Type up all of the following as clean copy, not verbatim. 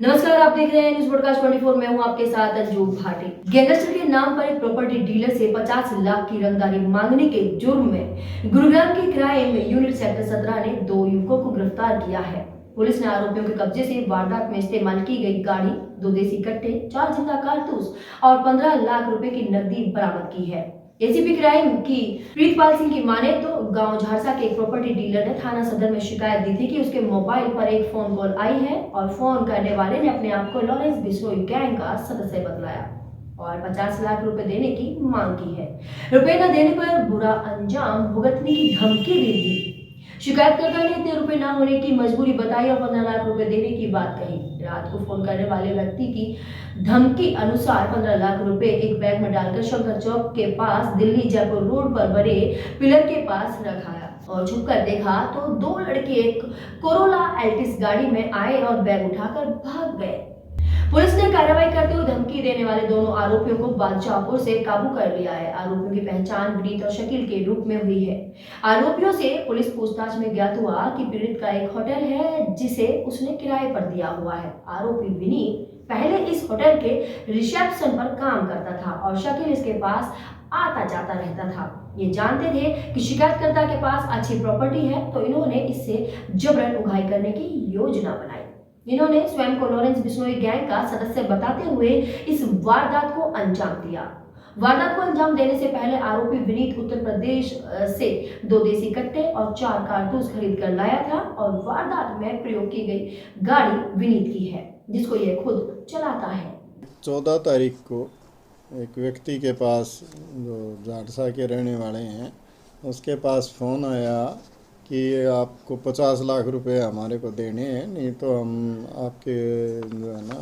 नमस्कार, आप देख रहे हैं न्यूज पॉडकास्ट 24। मैं हूं आपके साथ अंजू भाटी। गैंगस्टर के नाम पर एक प्रॉपर्टी डीलर से 50 लाख की रंगदारी मांगने के जुर्म में गुरुग्राम की क्राइम यूनिट सेक्टर 17 ने 2 युवकों को गिरफ्तार किया है। पुलिस ने आरोपियों के कब्जे से वारदात में इस्तेमाल की गई गाड़ी, 2 देसी कट्टे, 4 जिंदा कारतूस और 15 लाख रुपए की नकदी बरामद की है। एसीपी क्राइम की प्रीतपाल सिंह की माने तो गांव झारसा के एक प्रॉपर्टी डीलर ने थाना सदर में शिकायत दी थी कि उसके मोबाइल पर एक फोन कॉल आई है और फोन करने वाले ने अपने आप को लॉरेंस बिश्नोई गैंग का सदस्य बतलाया और 50 लाख रुपए देने की मांग की है। रुपए न देने पर बुरा अंजाम भुगतने की धमकी भी दी। शिकायतकर्ता ने इतने रुपए ना होने की मजबूरी बताई और 15 लाख रुपए देने की बात कही। रात को फोन करने वाले व्यक्ति की धमकी अनुसार 15 लाख रुपए एक बैग में डालकर शंकर चौक के पास दिल्ली जयपुर रोड पर बने पिलर के पास रखाया और छुपकर देखा तो 2 लड़के एक कोरोला एल्टिस गाड़ी में आए और बैग उठाकर भाग गए। पुलिस ने कार्रवाई करते हुए धमकी देने वाले दोनों आरोपियों को बादशाहपुर से काबू कर लिया है। आरोपियों की पहचान विनीत और शकील के रूप में हुई है। आरोपियों से पुलिस पूछताछ में ज्ञात हुआ कि पीड़ित का एक होटल है जिसे उसने किराए पर दिया हुआ है। आरोपी विनीत पहले इस होटल के रिसेप्शन पर काम करता था और शकील इसके पास आता जाता रहता था। ये जानते थे कि शिकायतकर्ता के पास अच्छी प्रॉपर्टी है तो इन्होंने इससे जबरन उगाही करने की योजना बनाई। इन्होंने स्वयं को लॉरेंस बिश्नोई गैंग का सदस्य बताते हुए इस वारदात को अंजाम दिया। वारदात को अंजाम देने से पहले आरोपी विनीत उत्तर प्रदेश से 2 देसी कट्टे और 4 कारतूस खरीद कर लाया था और वारदात में प्रयोग की गई गाड़ी विनीत की है, जिसको यह खुद चलाता है। 14 तारीख को एक व्यक्ति के पास जो झारसा के रहने वाले हैं उसके पास फ़ोन आया कि आपको 50 लाख रुपए हमारे को देने हैं, नहीं तो हम आपके जो है ना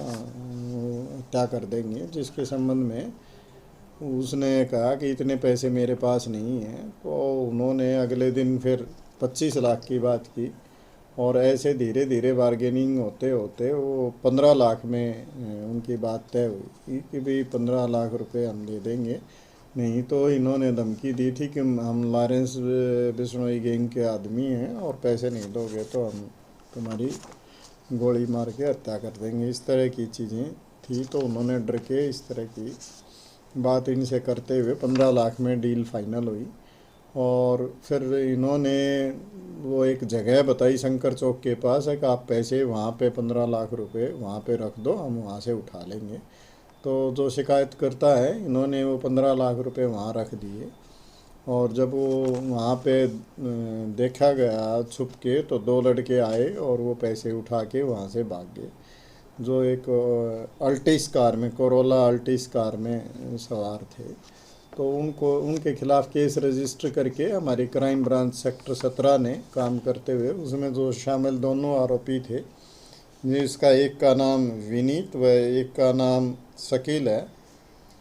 हत्या कर देंगे। जिसके संबंध में उसने कहा कि इतने पैसे मेरे पास नहीं हैं। तो उन्होंने अगले दिन फिर 25 लाख की बात की और ऐसे धीरे धीरे बार्गेनिंग होते होते वो 15 लाख में उनकी बात तय हुई कि भाई 15 लाख रुपए हम दे देंगे, नहीं तो इन्होंने धमकी दी थी कि हम लॉरेंस बिश्नोई गैंग के आदमी हैं और पैसे नहीं दोगे तो हम तुम्हारी गोली मार के हत्या कर देंगे। इस तरह की चीज़ें थी। तो उन्होंने डर के इस तरह की बात इनसे करते हुए 15 लाख में डील फाइनल हुई और फिर इन्होंने वो एक जगह बताई शंकर चौक के पास है कि आप पैसे वहाँ पे 15 लाख रुपए वहाँ पे रख दो, हम वहाँ से उठा लेंगे। तो जो शिकायत करता है इन्होंने वो 15 लाख रुपए वहाँ रख दिए और जब वो वहाँ पे देखा गया छुप के तो 2 लड़के आए और वो पैसे उठा के वहाँ से भाग गए। जो एक अल्टिस कार में, कोरोला अल्टिस कार में सवार थे। तो उनके खिलाफ़ केस रजिस्टर करके हमारी क्राइम ब्रांच सेक्टर 17 ने काम करते हुए उसमें जो शामिल दोनों आरोपी थे, जिसका एक का नाम विनीत व एक का नाम शकील है,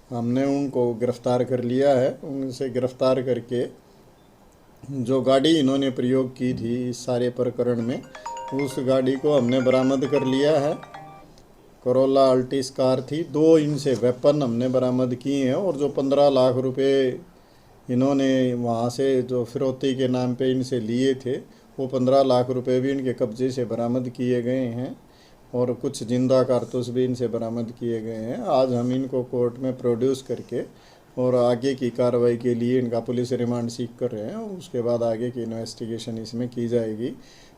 हमने उनको गिरफ़्तार कर लिया है। उनसे गिरफ़्तार करके जो गाड़ी इन्होंने प्रयोग की थी इस सारे प्रकरण में, उस गाड़ी को हमने बरामद कर लिया है। कोरोला अल्टिस कार थी। 2 इनसे वेपन हमने बरामद किए हैं और जो 15 लाख रुपए इन्होंने वहाँ से जो फिरौती के नाम पे इनसे लिए थे वो 15 लाख रुपए भी इनके कब्जे से बरामद किए गए हैं और कुछ जिंदा कारतूस भी इनसे बरामद किए गए हैं। आज हम इनको कोर्ट में प्रोड्यूस करके और आगे की कार्रवाई के लिए इनका पुलिस रिमांड सीख कर रहे हैं और उसके बाद आगे की इन्वेस्टिगेशन इसमें की जाएगी।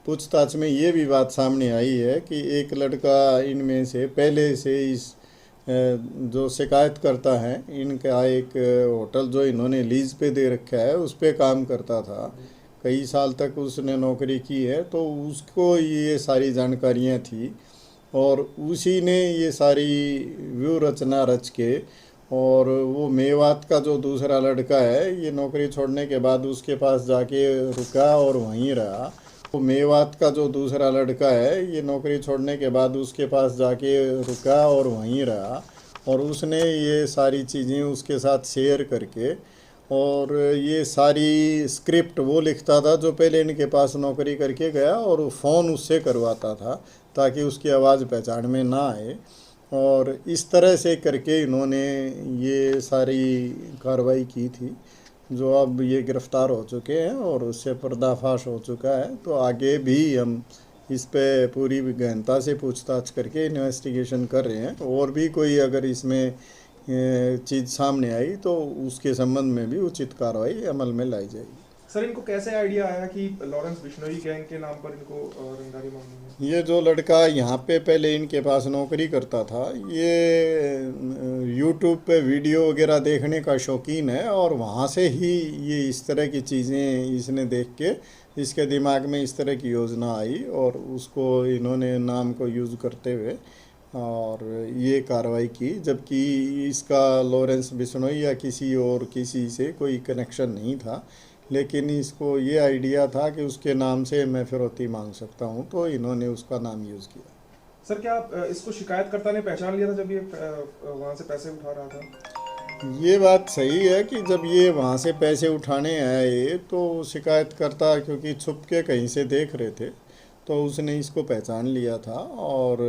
पूछताछ में ये भी बात सामने आई है कि एक लड़का इनमें से पहले से इस जो शिकायत करता है इनका एक होटल जो इन्होंने लीज पे दे रखा है उस पे काम करता था। कई साल तक उसने नौकरी की है, तो उसको ये सारी जानकारियाँ थी और उसी ने ये सारी व्यू रचना रच के और वो मेवात का जो दूसरा लड़का है ये नौकरी छोड़ने के बाद उसके पास जाके रुका और वहीं रहा। वो मेवात का जो दूसरा लड़का है ये नौकरी छोड़ने के बाद उसके पास जाके रुका और वहीं रहा और उसने ये सारी चीज़ें उसके साथ शेयर करके और ये सारी स्क्रिप्ट वो लिखता था जो पहले इनके पास नौकरी करके गया और फ़ोन उससे करवाता था ताकि उसकी आवाज़ पहचान में ना आए। और इस तरह से करके इन्होंने ये सारी कार्रवाई की थी, जो अब ये गिरफ़्तार हो चुके हैं और उससे पर्दाफाश हो चुका है। तो आगे भी हम इस पे पूरी गहनता से पूछताछ करके इन्वेस्टिगेशन कर रहे हैं। और भी कोई अगर इसमें चीज़ सामने आई तो उसके संबंध में भी उचित कार्रवाई अमल में लाई जाएगी। सर, इनको कैसे आइडिया आया कि लॉरेंस बिश्नोई गैंग के नाम पर इनको रंगदारी मांगनी है? ये जो लड़का यहाँ पे पहले इनके पास नौकरी करता था, ये यूट्यूब पे वीडियो वगैरह देखने का शौकीन है और वहाँ से ही ये इस तरह की चीज़ें इसने देख के इसके दिमाग में इस तरह की योजना आई और उसको इन्होंने नाम को यूज़ करते हुए और ये कार्रवाई की। जबकि इसका लॉरेंस बिश्नोई या किसी से कोई कनेक्शन नहीं था, लेकिन इसको ये आइडिया था कि उसके नाम से मैं फिरौती मांग सकता हूँ, तो इन्होंने उसका नाम यूज़ किया। सर, क्या इसको शिकायतकर्ता ने पहचान लिया था जब ये वहाँ से पैसे उठा रहा था? ये बात सही है कि जब ये वहाँ से पैसे उठाने आए तो शिकायतकर्ता क्योंकि छुप के कहीं से देख रहे थे तो उसने इसको पहचान लिया था और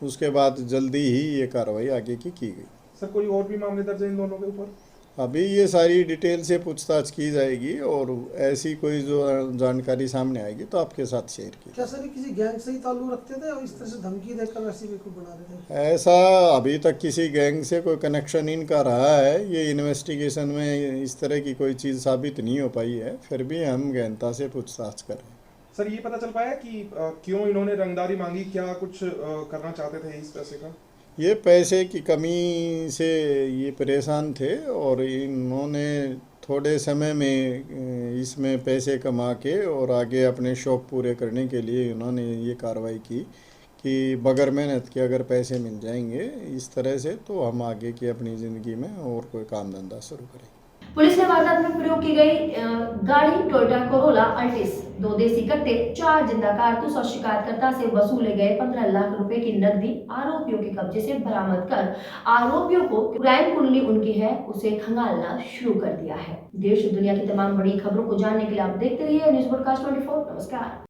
उसके बाद जल्दी ही ये कार्रवाई आगे की गई। सर, कोई और भी मामले दर्ज है इन दोनों के ऊपर? अभी ये सारी डिटेल से पूछताछ की जाएगी और ऐसी कोई जो जानकारी सामने आएगी तो आपके साथ शेयर की। क्या सर ये किसी गैंग से ही ताल्लुक रखते थे और इस तरह से धमकी देकर वैसे भी बना रहे थे? ऐसा अभी तक किसी गैंग से कोई कनेक्शन इनका रहा है, ये इन्वेस्टिगेशन में इस तरह की कोई चीज़ साबित नहीं हो पाई है, फिर भी हम गहनता से पूछताछ करें। सर, ये पता चल पाया कि क्यों इन्होंने रंगदारी मांगी? क्या कुछ करना चाहते थे इस पैसे का? ये पैसे की कमी से ये परेशान थे और इन्होंने थोड़े समय में इसमें पैसे कमा के और आगे अपने शौक़ पूरे करने के लिए इन्होंने ये कार्रवाई की कि बगैर मेहनत के अगर पैसे मिल जाएंगे इस तरह से तो हम आगे की अपनी ज़िंदगी में और कोई काम धंधा शुरू करेंगे। पुलिस ने वारदात में प्रयोग की गई गाड़ी टोयोटा कोरोला अल्टिस, 2 देसी कट्टे, 4 जिंदा कारतूस और शिकायतकर्ता से वसूले गए 15 लाख रुपए की नकदी आरोपियों के कब्जे से बरामद कर आरोपियों को क्राइम कुंडली उनकी है उसे खंगालना शुरू कर दिया है। देश दुनिया की तमाम बड़ी खबरों को जानने के लिए आप देखते रहिए न्यूज़ पॉडकास्ट 24। नमस्कार।